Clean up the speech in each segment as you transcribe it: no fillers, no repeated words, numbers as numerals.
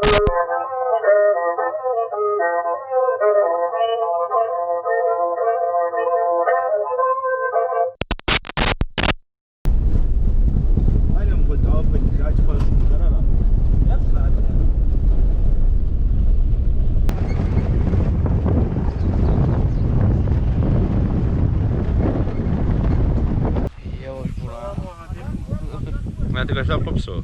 Ma ty každa popsu.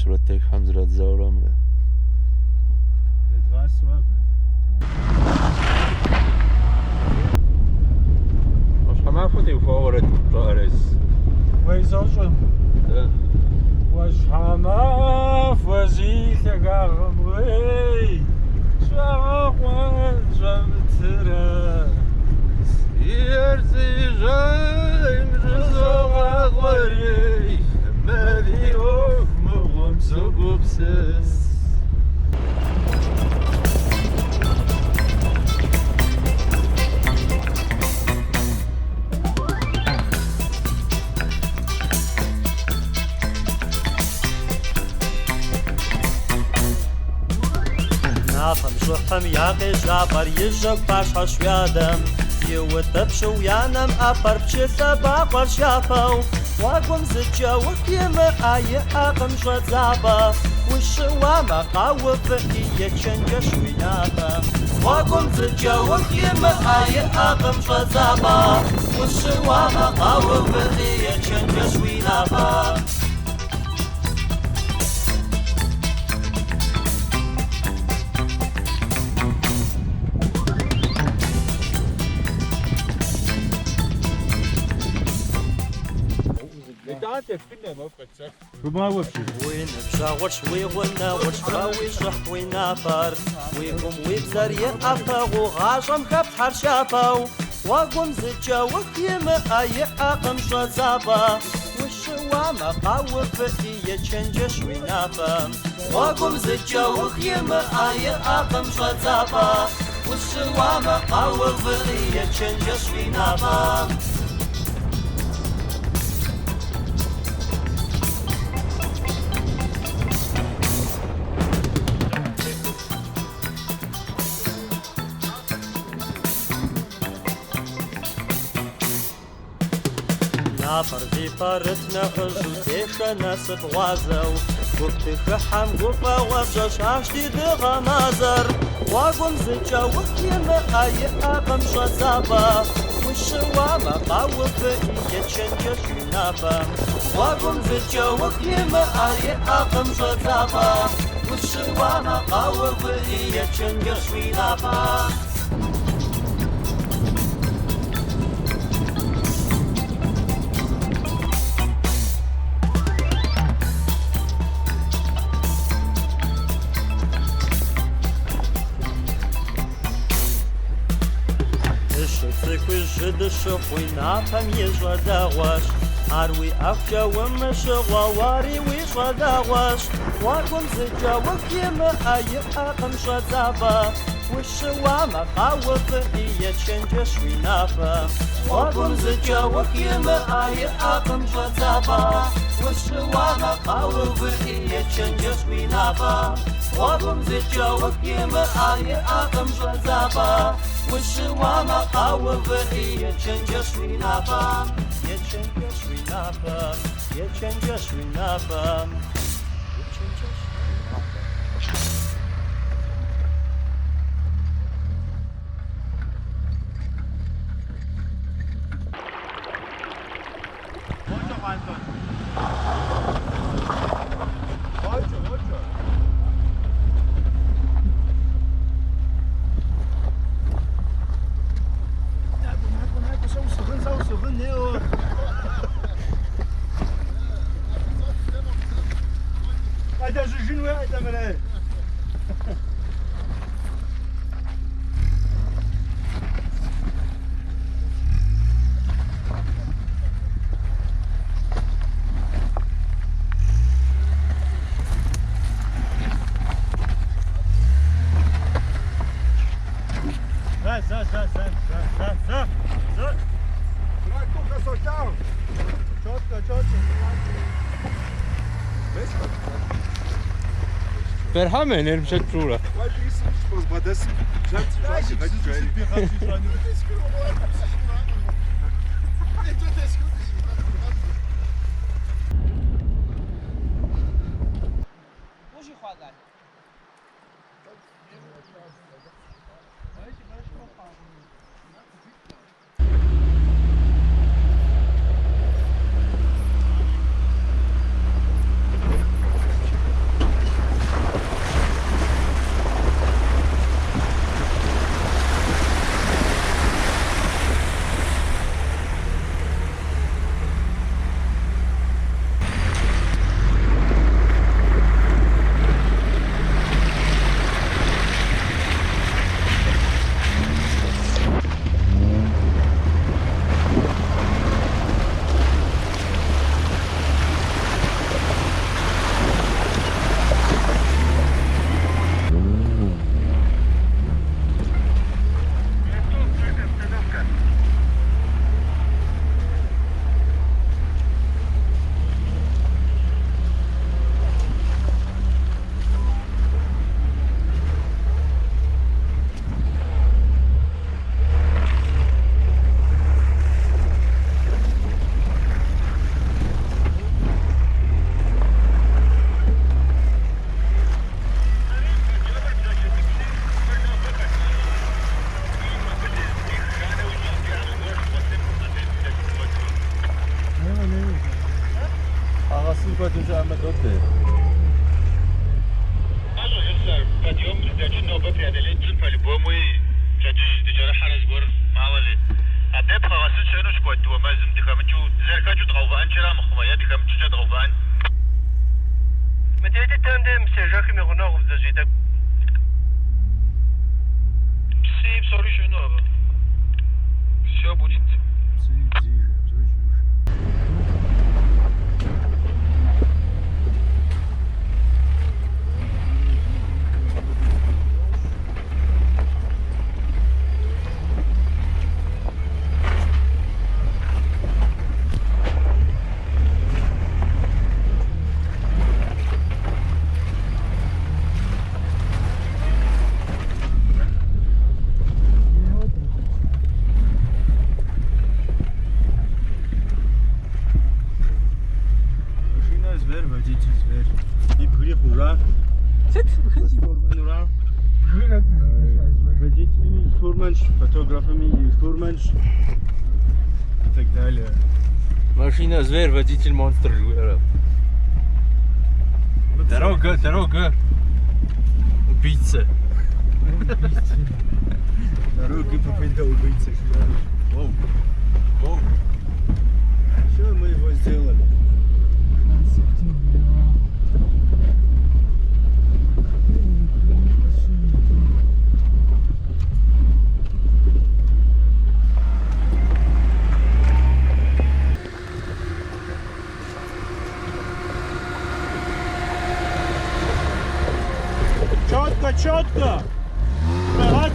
صورتك حمزة الزورة Als je maar goed in voor het klaar is. Wees al zo. Was hanaf was ik gaan mee. Zwaar was het er. Hier zijn ze zo agwari. Maar die ook mogen zo goed zijn. شوحم یاقی جابر یجک باش هشویادم یوتب شویانم اپر بچه باقر شافو واقم زجا وکیم آی اقم شد زابا وشوام قاوف ایه چنج شوینابم واقم زجا وکیم آی اقم شد زابا وشوام قاوف ایه چنج شوینابم وين بشاور شوي غنا وشراوي شرح وينافر ويقوم ويبزر يقفغ وغاشم كبت حرشافو وقوم زجا وكيم اي اقم شزابا والشوام قاوف اي تشنجش وينافم وقوم زجا وكيم اي اقم شزابا والشوام قاوف اي تشنجش وينافم فرزي فارتنا حجو تيخا ناس بغازو وبتخ حم قفا وفجاش عشتي دغا مازر واقوم زجا وكيم اي اقم شزابا والشوام قاوف اي تشنجش وينافم واقوم زجا وكيم اي اقم شزابا والشوام قاوف اي تشنجش وينافم جد شخوی نافم یه جدا واش أروي أفجا ومشغوا واري وشذاوش وقم زجا وكيم أي أقم شذابا والشوامة قاوف هي تشنجش وينافا وقم زجا وكيم أي أقم شذابا والشوامة قاوف هي تشنجش وينافا وقم زجا وكيم أي أقم شذابا والشوامة قاوف هي تشنجش وينافا يتشنجش وينافا يتشنجش وينافا Perhame, ne mișat prura. Машина зверь, водитель монстр. Дорога, дорога. Убийца. Дорога попада убийца. Воу. Воу. Все, мы его сделали. Четко, четко. Так.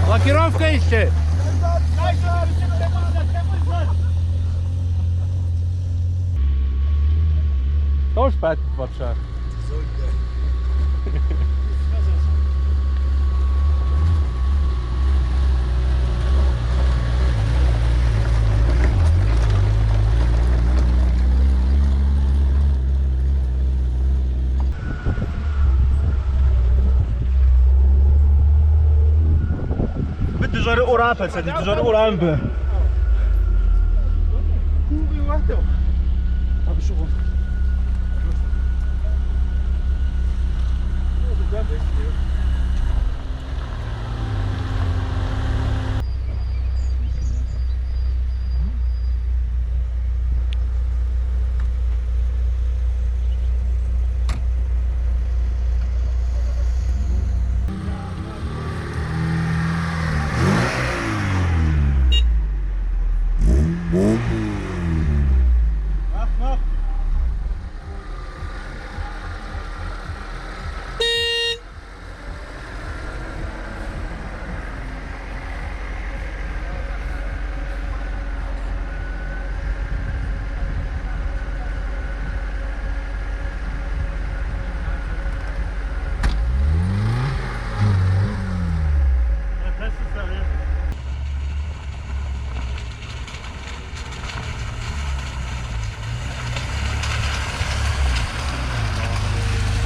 Блокировка еще. Тоже пять вообще. Dışarı oraya pesedi, dışarı oraya mı? Abi şu bu.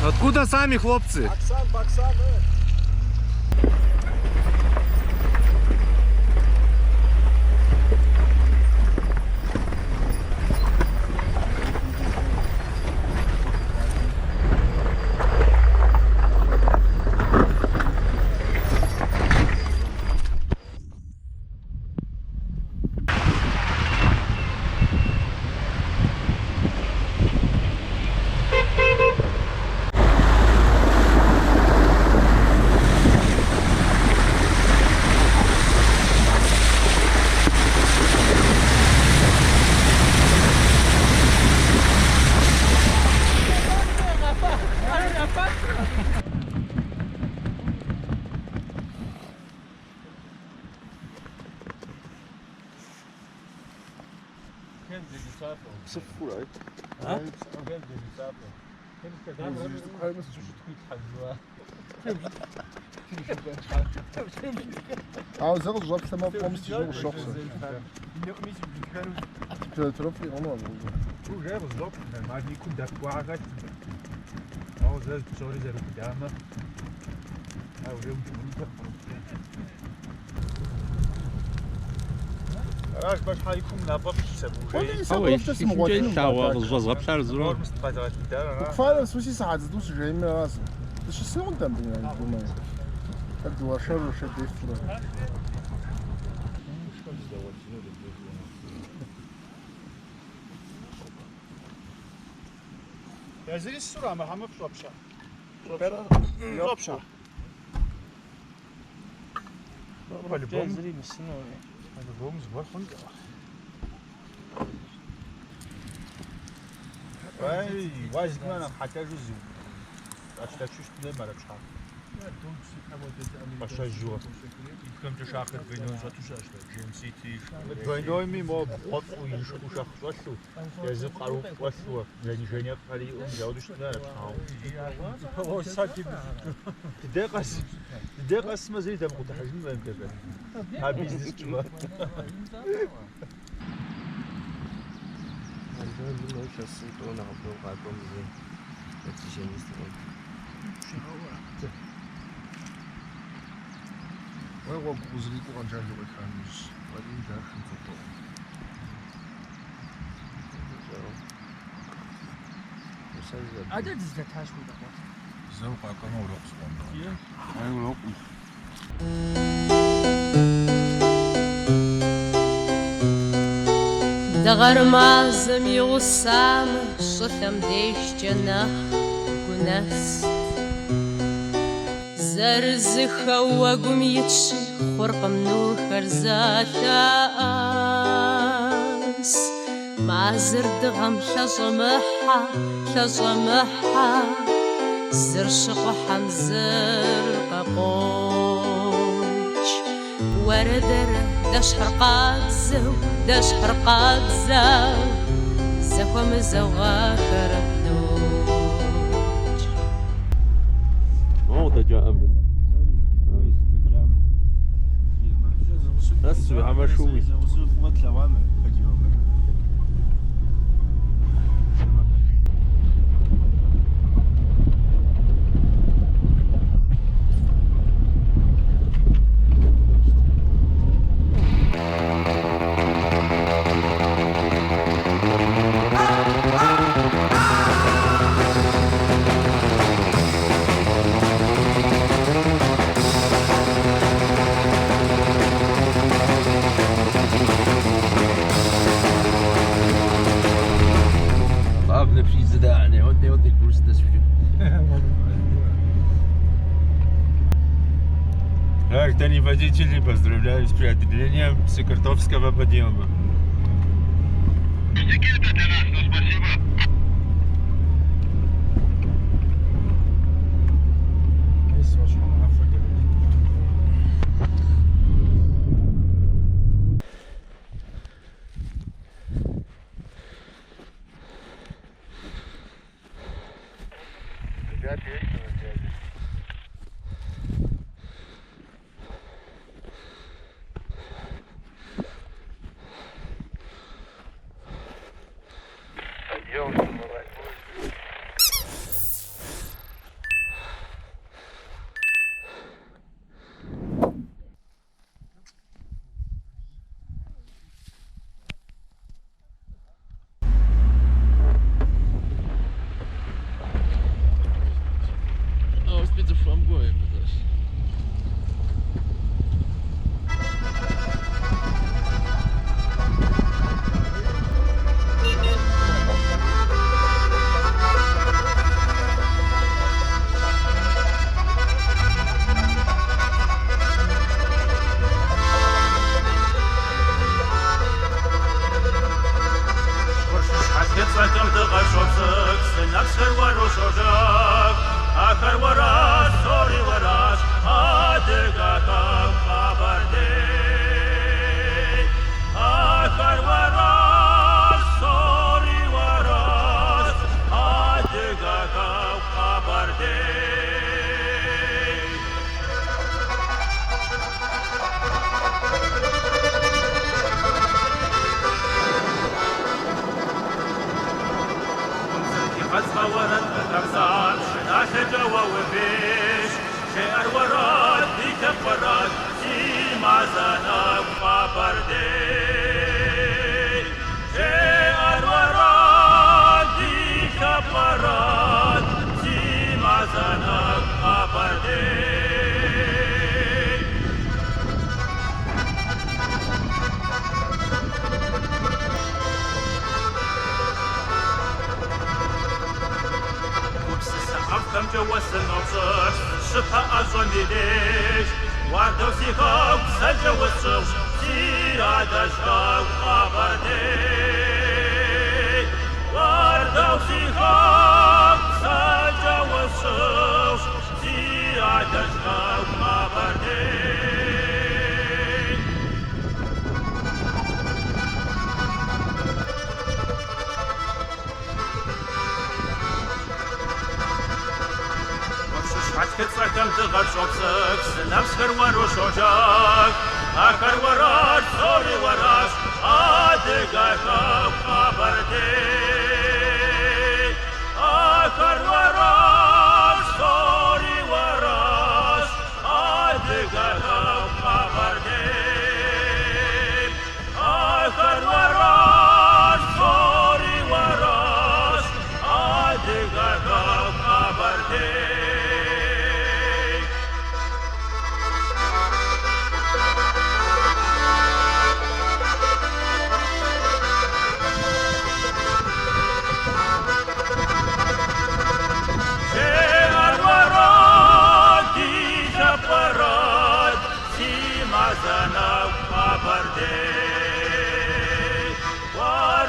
Откуда сами хлопцы? Баксан. صفر فول ها؟ عاوز اخد جاب سما بقوم استجواب الشخص ترفي انا شو جاي بالظبط ما دي يكون ده واحد اه زي الشغل زي القدامى او اليوم راش باش حيكون نابا باش يسموه فعلا سوسي ساعات دوس جاي من راسه بس شلون تنبين يعني دوما ادوا شر شد يفرق يا زي السرعة ما حمف شوبشا شوبشا جازري مسنو هذا بومز بوخن واي واجد ما حتى جزء اشتا شوش بلا ما ربش حق باشا جوا كم تشاخر بينون زاتوش اشتا جنسي تي بينوي مي مو بخط ويشو شاخ شو يزي قارو وشو يعني جنيا قالي ام جاودش لا هو ساكي دقس ما زي تبغى تحجم ما يمكن ها بيزنس جوا Noi și sunt un apel acum de etișenist. هو بوزريكو غنجا له الخامس غادي داخل نفطر عدد الزكاة شو ده؟ زوق كانوا رقص والله ايوه رقص Дагъэрмазэм и гъусамэ щӏылъэм дежкӏэ нэхъ гунэст. Зырызыхэу уэгум итщи хъуркъым нурхэр зэлъэӏэс. Мазыр дыгъэм лъэщӏэмыхьэ, зыр щыкъухьэм зыр къэкъуокӏ. Уэрэдэрэ дэщхьыр къабзэу, зэхуэмызэу гъэхэр докӏ. Oh, der Jam. Das ist hammer Schuhe. Граждане водители, поздравляю с преодолением Сократовского подъема. Спасибо.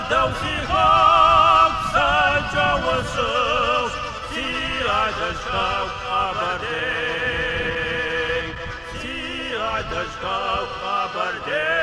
دوسي خوف سجا وسوف سيرة الشوق أبردين سيرة الشوق أبردين